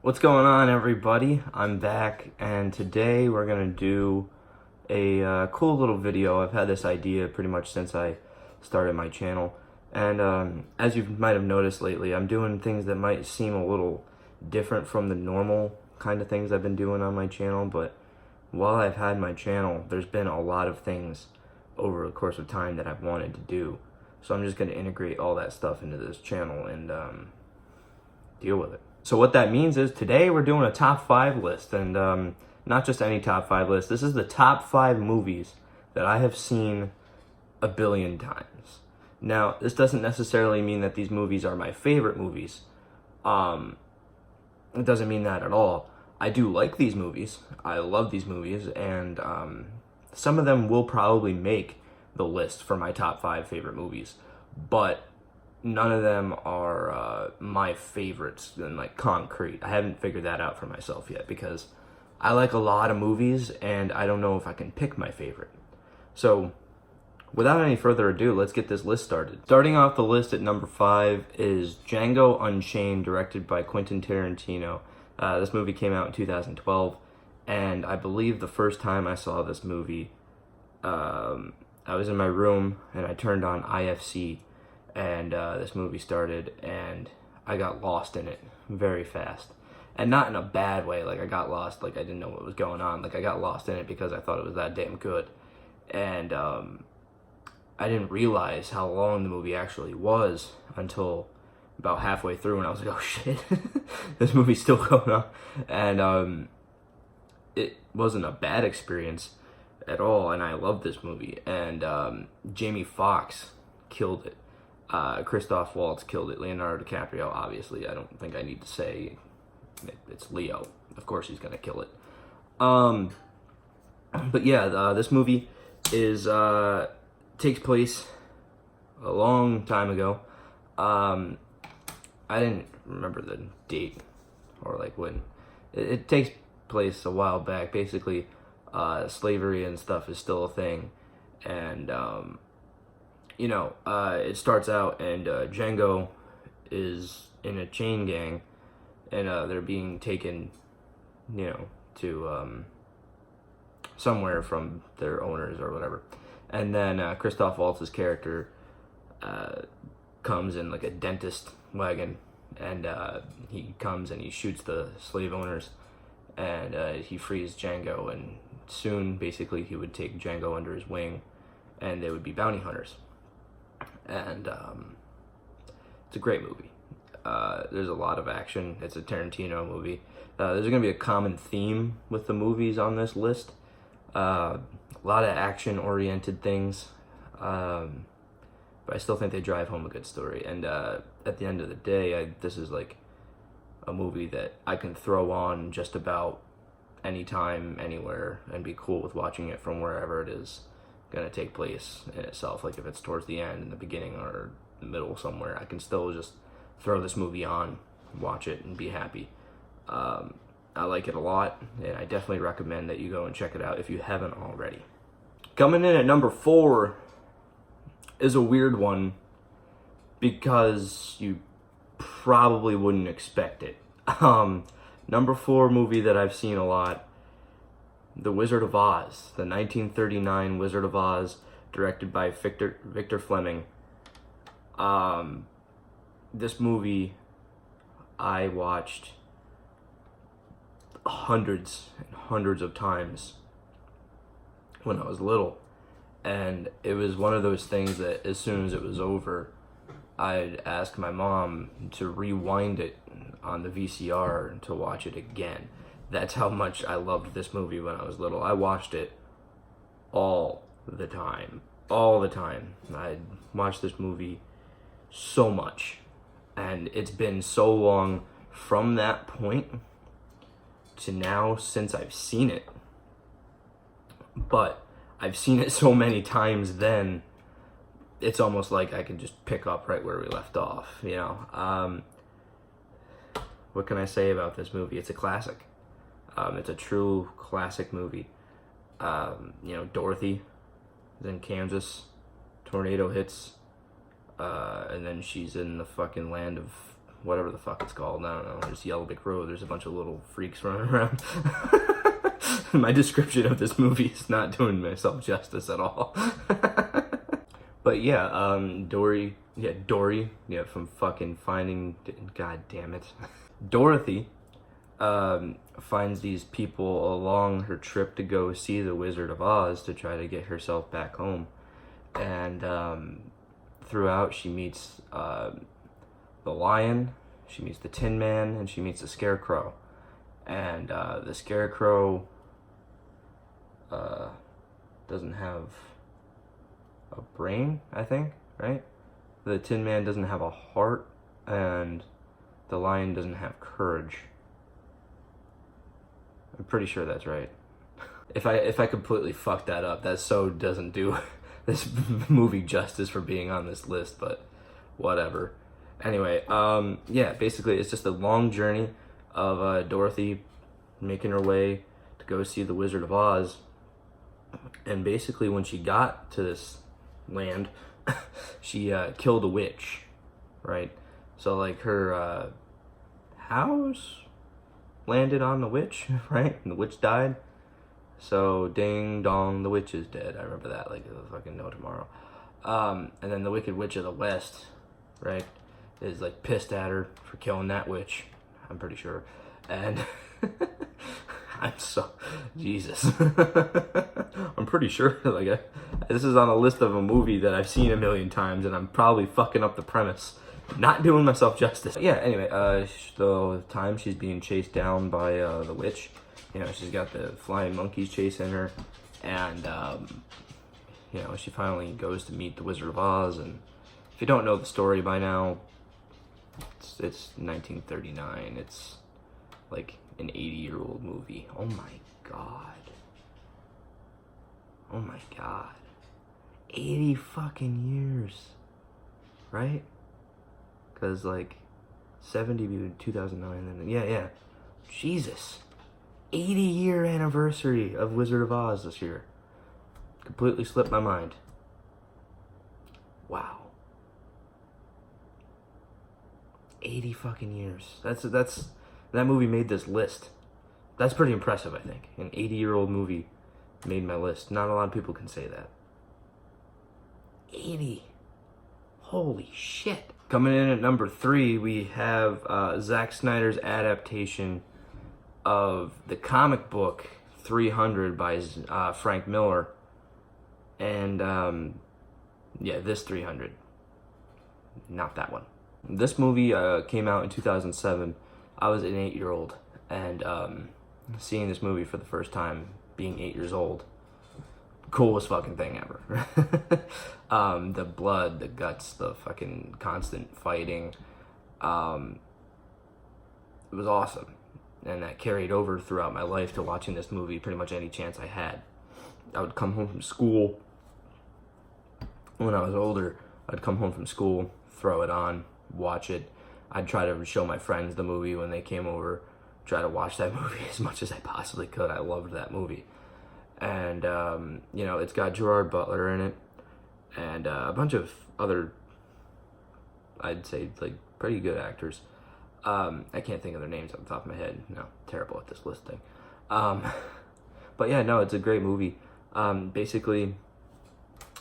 What's going on, everybody? I'm back, and today we're gonna do a cool little video. I've had this idea pretty much since I started my channel, and as you might have noticed lately, I'm doing things that might seem a little different from the normal kind of things I've been doing on my channel, but while I've had my channel, there's been a lot of things over the course of time that I've wanted to do. So I'm just gonna integrate all that stuff into this channel and deal with it. So what that means is today we're doing a top 5 list, and not just any top 5 list. This is the top 5 movies that I have seen a billion times. Now, this doesn't necessarily mean that these movies are my favorite movies. It doesn't mean that at all. I do like these movies. I love these movies, and some of them will probably make the list for my top 5 favorite movies. But none of them are my favorites in like concrete. I haven't figured that out for myself yet because I like a lot of movies and I don't know if I can pick my favorite. So without any further ado, let's get this list started. Starting off the list at number 5 is Django Unchained, directed by Quentin Tarantino. This movie came out in 2012, and I believe the first time I saw this movie, I was in my room and I turned on IFC, and this movie started, and I got lost in it very fast. And not in a bad way, like I got lost, like I didn't know what was going on. Like I got lost in it because I thought it was that damn good. And I didn't realize how long the movie actually was until about halfway through, and I was like, oh shit, this movie's still going on. And it wasn't a bad experience at all, and I loved this movie. And Jamie Foxx killed it. Christoph Waltz killed it. Leonardo DiCaprio, obviously, I don't think I need to say it's Leo. Of course he's gonna kill it. But yeah, this movie is takes place a long time ago. I didn't remember the date or like when. It takes place a while back. Basically, slavery and stuff is still a thing, and it starts out, and Django is in a chain gang, and they're being taken, to somewhere from their owners or whatever. And then Christoph Waltz's character comes in like a dentist wagon, and he comes and he shoots the slave owners, and he frees Django, and soon, basically, he would take Django under his wing, and they would be bounty hunters. And it's a great movie. There's a lot of action. It's a Tarantino movie. There's going to be a common theme with the movies on this list. A lot of action-oriented things. But I still think they drive home a good story. And at the end of the day, this is like a movie that I can throw on just about anytime, anywhere, and be cool with watching it from wherever it is going to take place in itself. Like if it's towards the end, in the beginning, or the middle somewhere, I can still just throw this movie on, watch it, and be happy. I like it a lot, and I definitely recommend that you go and check it out if you haven't already. Coming in at number 4 is a weird one because you probably wouldn't expect it. Number 4 movie that I've seen a lot, The Wizard of Oz, the 1939 Wizard of Oz, directed by Victor Fleming. This movie I watched hundreds and hundreds of times when I was little, and it was one of those things that as soon as it was over, I'd ask my mom to rewind it on the VCR to watch it again. That's how much I loved this movie when I was little. I watched it all the time. All the time. I watched this movie so much. And it's been so long from that point to now since I've seen it. But I've seen it so many times then, it's almost like I can just pick up right where we left off, What can I say about this movie? It's a classic. It's a true classic movie. Dorothy is in Kansas, tornado hits, and then she's in the fucking land of whatever the fuck it's called. I don't know. There's Yellow Brick Road. There's a bunch of little freaks running around. My description of this movie is not doing myself justice at all. But yeah, Dory, from fucking Finding, god damn it. Dorothy, finds these people along her trip to go see the Wizard of Oz to try to get herself back home. And, throughout she meets, the Lion, she meets the Tin Man, and she meets the Scarecrow. And, the Scarecrow, doesn't have a brain, I think, right? The Tin Man doesn't have a heart, and the Lion doesn't have courage. I'm pretty sure that's right. If I completely fucked that up, that so doesn't do this movie justice for being on this list, but whatever. Anyway, yeah, basically it's just a long journey of Dorothy making her way to go see the Wizard of Oz. And basically when she got to this land, she killed a witch, right? So like her house landed on the witch, right? And the witch died. So ding dong, the witch is dead. I remember that like I fucking know tomorrow. And then the Wicked Witch of the West, right, is like pissed at her for killing that witch, I'm pretty sure. And I'm so Jesus. I'm pretty sure like this is on a list of a movie that I've seen a million times, and I'm probably fucking up the premise, not doing myself justice. Yeah. Anyway, the time she's being chased down by the witch, you know, she's got the flying monkeys chasing her, and you know, she finally goes to meet the Wizard of Oz. And if you don't know the story by now, it's 1939. It's like an 80-year-old movie. Oh my god. Oh my god. 80 fucking years. Right? Because like 70 to 2009, and yeah. Jesus. 80-year anniversary of Wizard of Oz this year. Completely slipped my mind. Wow. 80 fucking years. That movie made this list. That's pretty impressive, I think. An 80-year-old movie made my list. Not a lot of people can say that. 80. Holy shit. Coming in at number 3, we have Zack Snyder's adaptation of the comic book 300 by Frank Miller. And, yeah, this 300. Not that one. This movie came out in 2007. I was an 8-year-old, and seeing this movie for the first time, being 8 years old, coolest fucking thing ever. The blood, the guts, the fucking constant fighting, it was awesome. And that carried over throughout my life to watching this movie pretty much any chance I had. I would come home from school. When I was older, I'd come home from school, throw it on, watch it. I'd try to show my friends the movie when they came over, try to watch that movie as much as I possibly could. I loved that movie. And, you know, it's got Gerard Butler in it, and a bunch of other, I'd say, like, pretty good actors. I can't think of their names off the top of my head. No, terrible at this listing. But yeah, no, it's a great movie. Basically,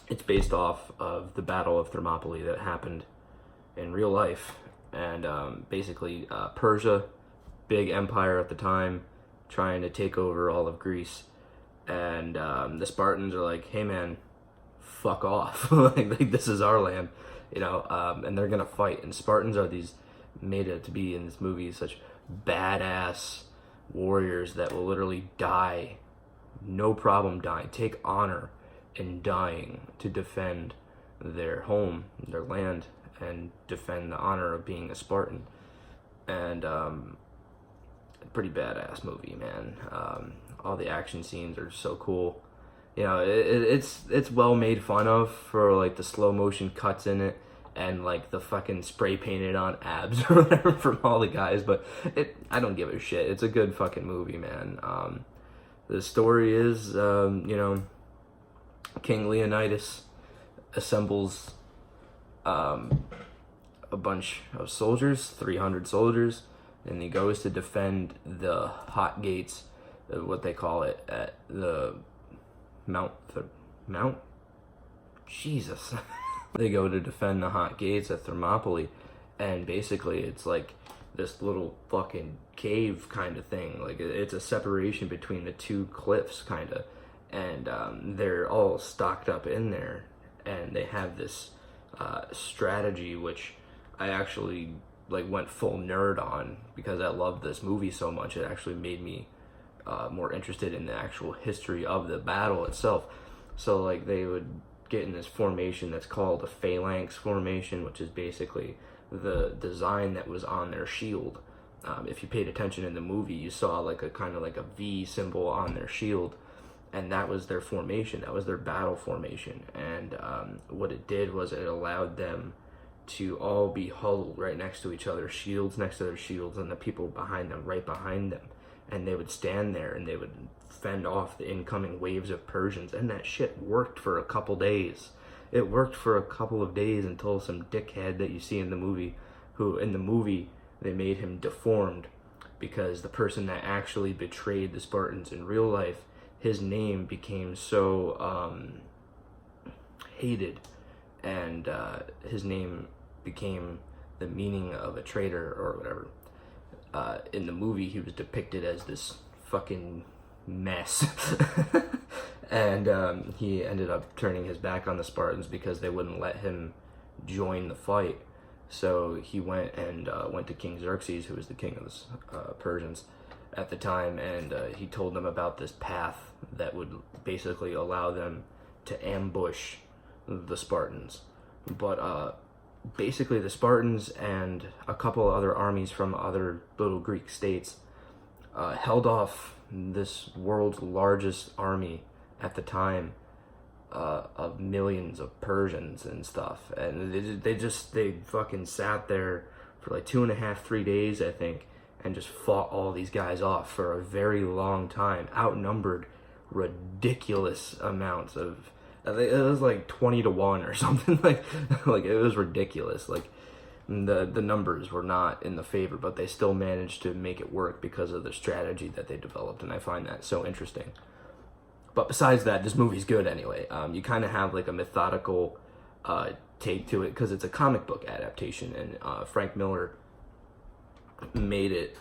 it's based off of the Battle of Thermopylae that happened in real life. And basically, Persia, big empire at the time, trying to take over all of Greece. And the Spartans are like, hey man, fuck off. like, this is our land, you know, and they're gonna fight. And Spartans are these, made it to be in this movie, such badass warriors that will literally die, no problem dying, take honor in dying to defend their home, their land, and defend the honor of being a Spartan. And pretty badass movie, man. All the action scenes are so cool. You know, it's well made fun of for like the slow motion cuts in it, and like the fucking spray painted on abs or whatever from all the guys, but I don't give a shit. It's a good fucking movie, man. The story is, you know, King Leonidas assembles a bunch of soldiers, 300 soldiers, and he goes to defend the hot gates, what they call it, at the Mount. Jesus. They go to defend the hot gates at Thermopylae, and basically it's like this little fucking cave kind of thing. Like, it's a separation between the two cliffs, kind of, and they're all stocked up in there, and they have this strategy, which I actually like went full nerd on because I loved this movie so much. It actually made me more interested in the actual history of the battle itself. So like they would get in this formation that's called a phalanx formation, which is basically the design that was on their shield. If you paid attention in the movie, you saw like a kind of like a V symbol on their shield, and that was their formation. That was their battle formation. And what it did was it allowed them to all be huddled right next to each other, shields next to their shields, and the people behind them right behind them. And they would stand there and they would fend off the incoming waves of Persians. And that shit worked for a couple days. It worked for a couple of days until some dickhead that you see in the movie, who in the movie they made him deformed because the person that actually betrayed the Spartans in real life, his name became so hated, and his name became the meaning of a traitor or whatever. In the movie, he was depicted as this fucking mess. And he ended up turning his back on the Spartans because they wouldn't let him join the fight. So he went to King Xerxes, who was the king of the Persians at the time, and he told them about this path that would basically allow them to ambush the Spartans. But basically the Spartans and a couple other armies from other little Greek states held off this world's largest army at the time of millions of Persians and stuff. And they fucking sat there for like 2.5, 3 days, I think, and just fought all these guys off for a very long time, outnumbered ridiculous amounts of, it was like 20-1 or something. like it was ridiculous. Like the numbers were not in the favor, but they still managed to make it work because of the strategy that they developed, and I find that so interesting. But besides that, this movie's good anyway. You kind of have like a methodical take to it because it's a comic book adaptation, and Frank Miller made it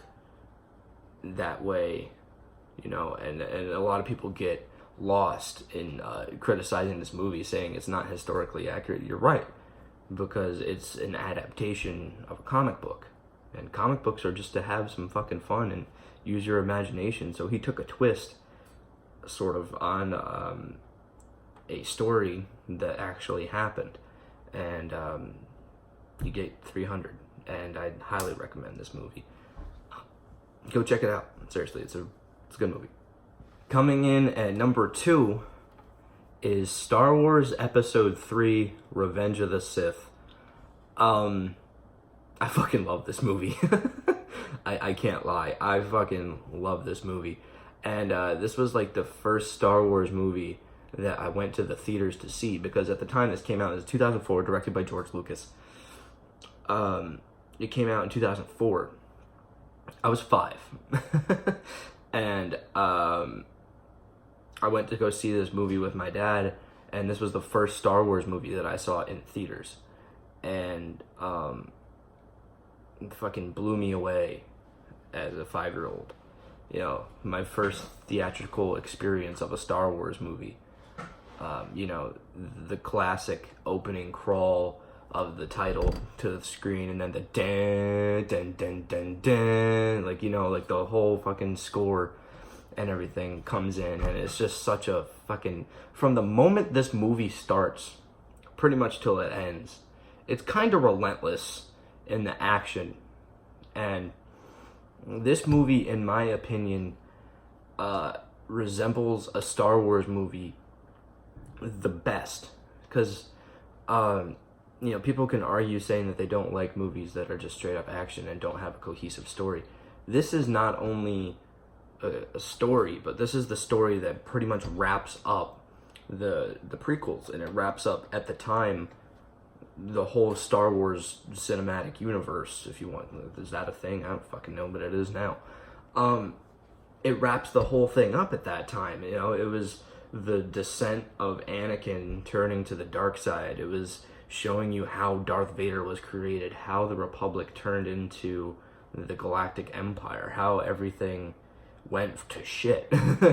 that way, you know, and a lot of people get lost in criticizing this movie, saying it's not historically accurate. You're right, because it's an adaptation of a comic book, and comic books are just to have some fucking fun and use your imagination. So he took a twist sort of on a story that actually happened, and you get 300, and I'd highly recommend this movie. Go check it out. Seriously, it's a good movie. Coming in at number 2 is Star Wars Episode 3, Revenge of the Sith. I fucking love this movie. I can't lie. I fucking love this movie. And this was like the first Star Wars movie that I went to the theaters to see, because at the time this came out, it was 2004, directed by George Lucas. It came out in 2004. I was 5. And I went to go see this movie with my dad, and this was the first Star Wars movie that I saw in theaters. And it fucking blew me away as a 5-year-old. You know, my first theatrical experience of a Star Wars movie. You know, the classic opening crawl of the title to the screen, and then the dun, dun, dun, dun, dun, like, you know, like the whole fucking score and everything comes in, and it's just such a fucking, from the moment this movie starts, pretty much till it ends, it's kind of relentless in the action. And this movie, in my opinion, resembles a Star Wars movie the best, because you know, people can argue saying that they don't like movies that are just straight up action and don't have a cohesive story. This is not only a story, but this is the story that pretty much wraps up the prequels, and it wraps up at the time the whole Star Wars cinematic universe, if you want. Is that a thing? I don't fucking know, but it is now. It wraps the whole thing up at that time. You know, it was the descent of Anakin turning to the dark side. It was showing you how Darth Vader was created, how the Republic turned into the Galactic Empire, how everything went to shit,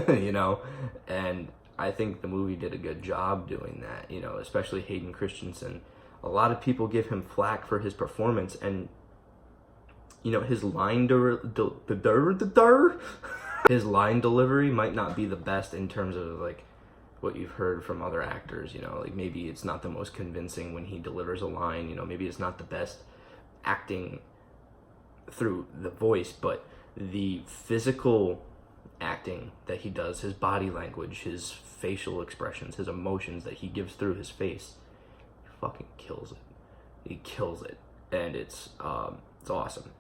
you know? And I think the movie did a good job doing that, you know, especially Hayden Christensen. A lot of people give him flack for his performance, and, you know, his line his line delivery might not be the best in terms of, like, what you've heard from other actors, you know, like maybe it's not the most convincing when he delivers a line, you know, maybe it's not the best acting through the voice, but the physical acting that he does, his body language, his facial expressions, his emotions that he gives through his face, he fucking kills it. He kills it, and it's awesome.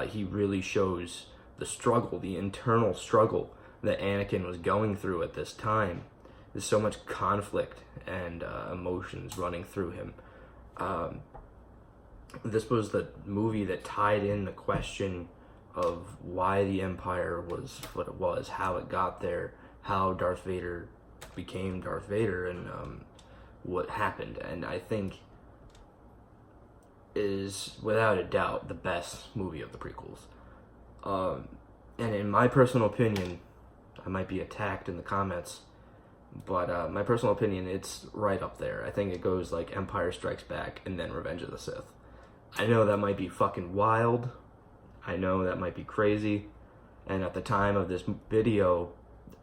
He really shows the struggle, the internal struggle that Anakin was going through at this time. There's so much conflict and emotions running through him. This was the movie that tied in the question of why the Empire was what it was, how it got there, how Darth Vader became Darth Vader, and what happened. And I think is, without a doubt, the best movie of the prequels. And in my personal opinion, I might be attacked in the comments, but my personal opinion, it's right up there. I think it goes like Empire Strikes Back and then Revenge of the Sith. I know that might be fucking wild. I know that might be crazy. And at the time of this video,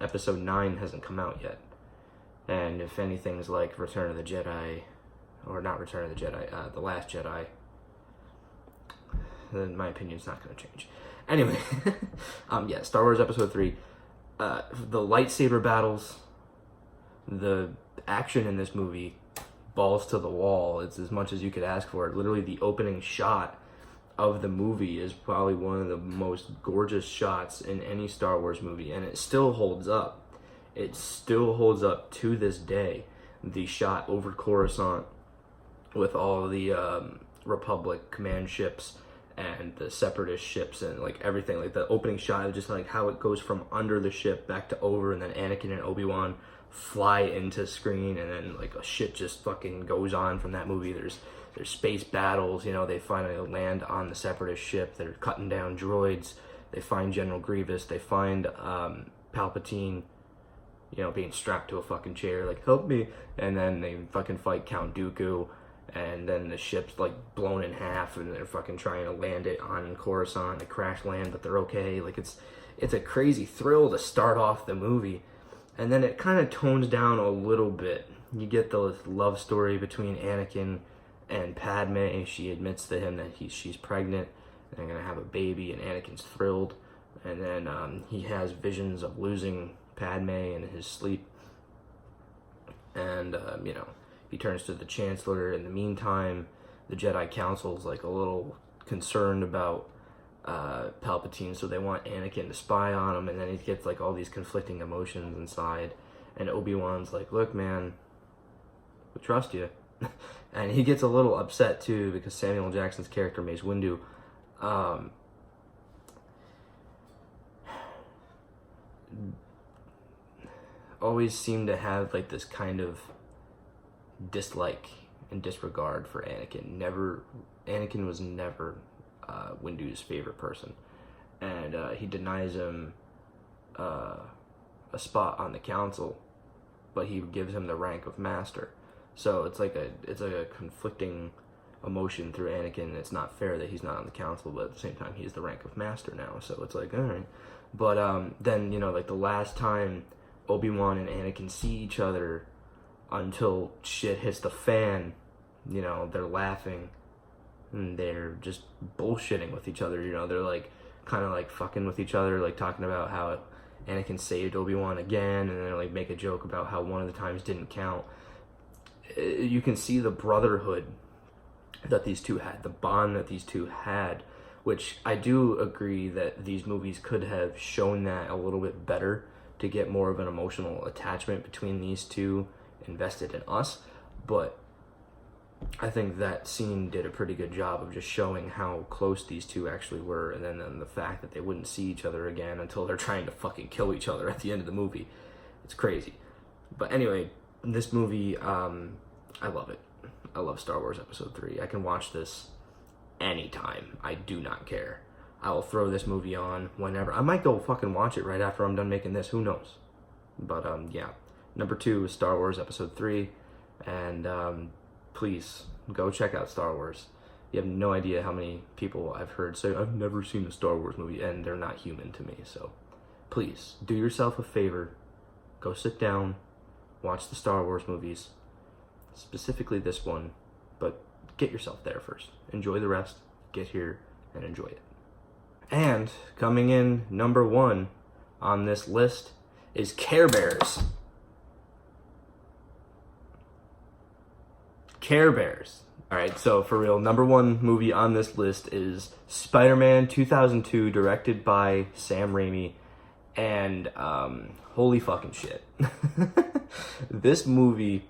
episode 9 hasn't come out yet. And if anything's like Return of the Jedi, or not Return of the Jedi, The Last Jedi, then my opinion's not going to change. Anyway, yeah, Star Wars Episode 3, the lightsaber battles, the action in this movie, balls to the wall. It's as much as you could ask for. Literally, the opening shot of the movie is probably one of the most gorgeous shots in any Star Wars movie, and it still holds up. It still holds up to this day. The shot over Coruscant with all the Republic command ships and the Separatist ships and like everything, like the opening shot of just like how it goes from under the ship back to over, and then Anakin and Obi-Wan fly into screen, and then like a shit just fucking goes on from that movie. There's space battles, you know, they finally land on the Separatist ship, they're cutting down droids, they find General Grievous, they find Palpatine, you know, being strapped to a fucking chair, like, help me, and then they fucking fight Count Dooku, and then the ship's like blown in half, and they're fucking trying to land it on Coruscant. They crash land, but they're okay. Like, it's a crazy thrill to start off the movie, and then it kind of tones down a little bit. You get the love story between Anakin and Padme. She admits to him that she's pregnant, and they're gonna have a baby, and Anakin's thrilled. And then he has visions of losing Padme in his sleep, and you know, he turns to the Chancellor. In the meantime, the Jedi Council's like a little concerned about Palpatine, so they want Anakin to spy on him, and then he gets like all these conflicting emotions inside, and Obi-Wan's like, look man, we trust you. And he gets a little upset too, because Samuel Jackson's character, Mace Windu, always seemed to have like this kind of dislike and disregard for Anakin. Anakin was never Windu's favorite person, and he denies him a spot on the council, but he gives him the rank of master. So it's like a conflicting emotion through Anakin. It's not fair that he's not on the council, but at the same time he's the rank of master now, so it's like, all right. But then, you know, like the last time Obi-Wan and Anakin see each other until shit hits the fan, you know, they're laughing and they're just bullshitting with each other, you know, they're like kind of like fucking with each other, like talking about how Anakin saved Obi-Wan again, and then like make a joke about how one of the times didn't count. You can see the brotherhood that these two had, the bond that these two had, which I do agree that these movies could have shown that a little bit better to get more of an emotional attachment between these two invested in us. But I think that scene did a pretty good job of just showing how close these two actually were, and then the fact that they wouldn't see each other again until they're trying to fucking kill each other at the end of the movie. It's crazy. But anyway, this movie, I love it. I love Star Wars Episode 3. I can watch this anytime. I do not care. I will throw this movie on whenever. I might go fucking watch it right after I'm done making this. Who knows? But, yeah. Number 2 is Star Wars Episode 3. And, please, go check out Star Wars. You have no idea how many people I've heard say, I've never seen a Star Wars movie, and they're not human to me. So, please, do yourself a favor. Go sit down. Watch the Star Wars movies. Specifically this one. But get yourself there first. Enjoy the rest. Get here and enjoy it. And coming in number 1 on this list is Care Bears. Care Bears. Alright, so for real, number 1 movie on this list is SpiderMan 2002, directed by Sam Raimi. And, holy fucking shit. This movie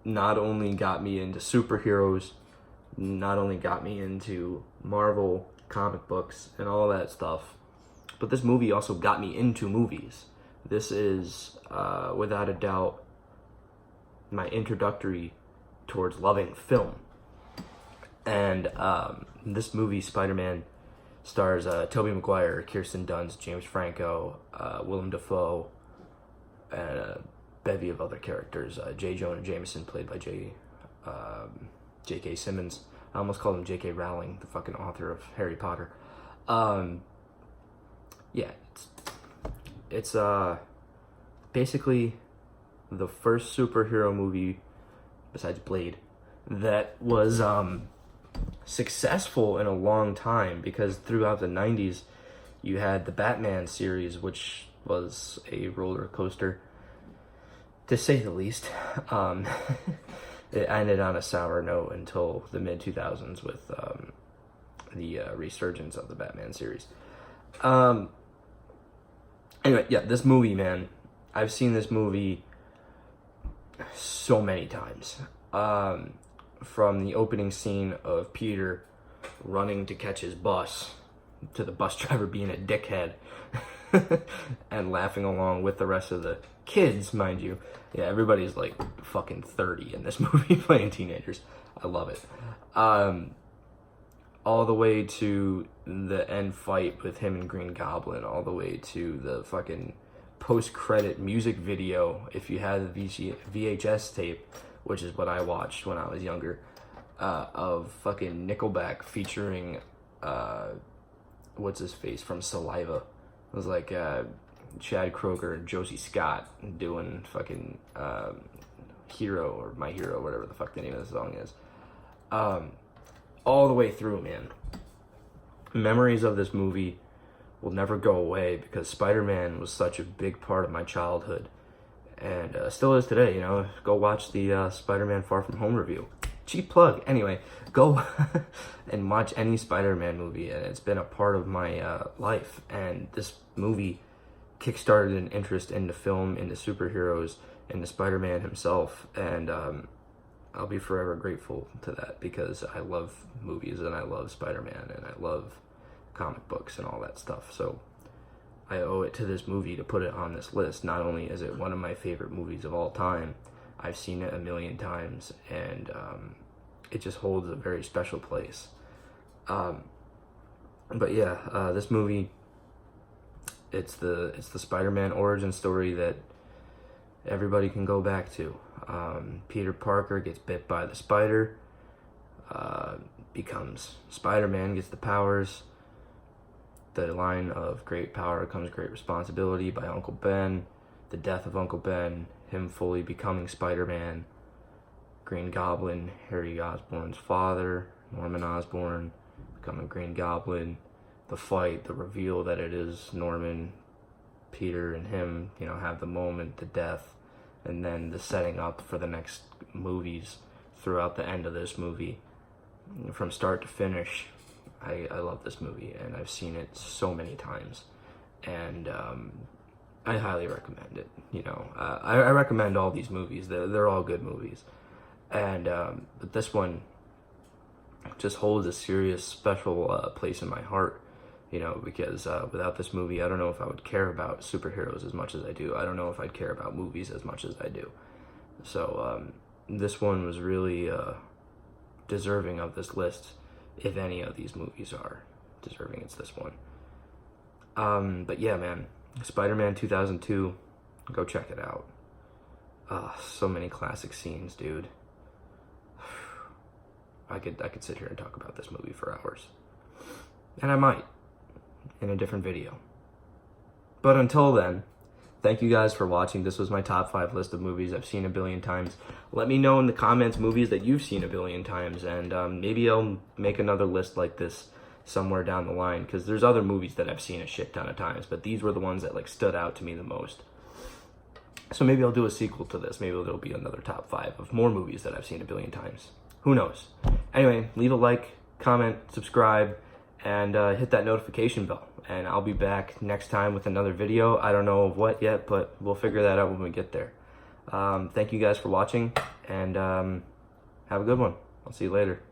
not only got me into superheroes, not only got me into Marvel comic books and all that stuff, but this movie also got me into movies. This is, without a doubt, my introductory towards loving film. And this movie, Spider-Man, stars Tobey Maguire, Kirsten Dunst, James Franco, Willem Dafoe, and a bevy of other characters. J. Jonah Jameson, played by J.K. Simmons. I almost called him J.K. Rowling, the fucking author of Harry Potter. Yeah, it's basically the first superhero movie, besides Blade, that was successful in a long time, because throughout the 90s, you had the Batman series, which was a roller coaster, to say the least. It ended on a sour note until the mid-2000s with the resurgence of the Batman series. Anyway, yeah, this movie, man, I've seen this movie so many times. From the opening scene of Peter running to catch his bus, to the bus driver being a dickhead, and laughing along with the rest of the kids, mind you. Yeah, everybody's like fucking 30 in this movie playing teenagers. I love it. All the way to the end fight with him and Green Goblin, all the way to the fucking post-credit music video, if you had the VHS tape, which is what I watched when I was younger, of fucking Nickelback featuring, what's his face from Saliva. It was like, Chad Kroeger and Josie Scott doing fucking, Hero, or My Hero, whatever the fuck the name of the song is. All the way through, man. Memories of this movie will never go away, because Spider-Man was such a big part of my childhood, and still is today. You know, go watch the Spider-Man Far From Home review. Cheap plug. Anyway, go and watch any Spider-Man movie, and it's been a part of my life. And this movie kickstarted an interest into film, into superheroes, into Spider-Man himself, and I'll be forever grateful to that, because I love movies, and I love Spider-Man, and I love comic books and all that stuff. So I owe it to this movie to put it on this list. Not only is it one of my favorite movies of all time, I've seen it a million times, and it just holds a very special place. But yeah, this movie, it's the Spider-Man origin story that everybody can go back to. Peter Parker gets bit by the spider, becomes Spider-Man, gets the powers. The line of great power comes great responsibility by Uncle Ben, the death of Uncle Ben, him fully becoming Spider-Man, Green Goblin, Harry Osborn's father, Norman Osborn, becoming Green Goblin, the fight, the reveal that it is Norman, Peter and him, you know, have the moment, the death, and then the setting up for the next movies throughout the end of this movie. From start to finish, I love this movie, and I've seen it so many times, and I highly recommend it. You know, I recommend all these movies. They're all good movies. And but this one just holds a serious, special place in my heart, you know, because without this movie, I don't know if I would care about superheroes as much as I do. I don't know if I'd care about movies as much as I do. So this one was really deserving of this list, if any of these movies are deserving. It's this one. But yeah, man, Spider-Man 2002, go check it out. So many classic scenes, dude. I could sit here and talk about this movie for hours. And I might, in a different video. But until then, thank you guys for watching. This was my top 5 list of movies I've seen a billion times. Let me know in the comments movies that you've seen a billion times, and maybe I'll make another list like this somewhere down the line, because there's other movies that I've seen a shit ton of times, but these were the ones that like stood out to me the most. So maybe I'll do a sequel to this. Maybe there'll be another top 5 of more movies that I've seen a billion times. Who knows? Anyway, leave a like, comment, subscribe, and hit that notification bell. And I'll be back next time with another video. I don't know of what yet, but we'll figure that out when we get there. Thank you guys for watching, and have a good one. I'll see you later.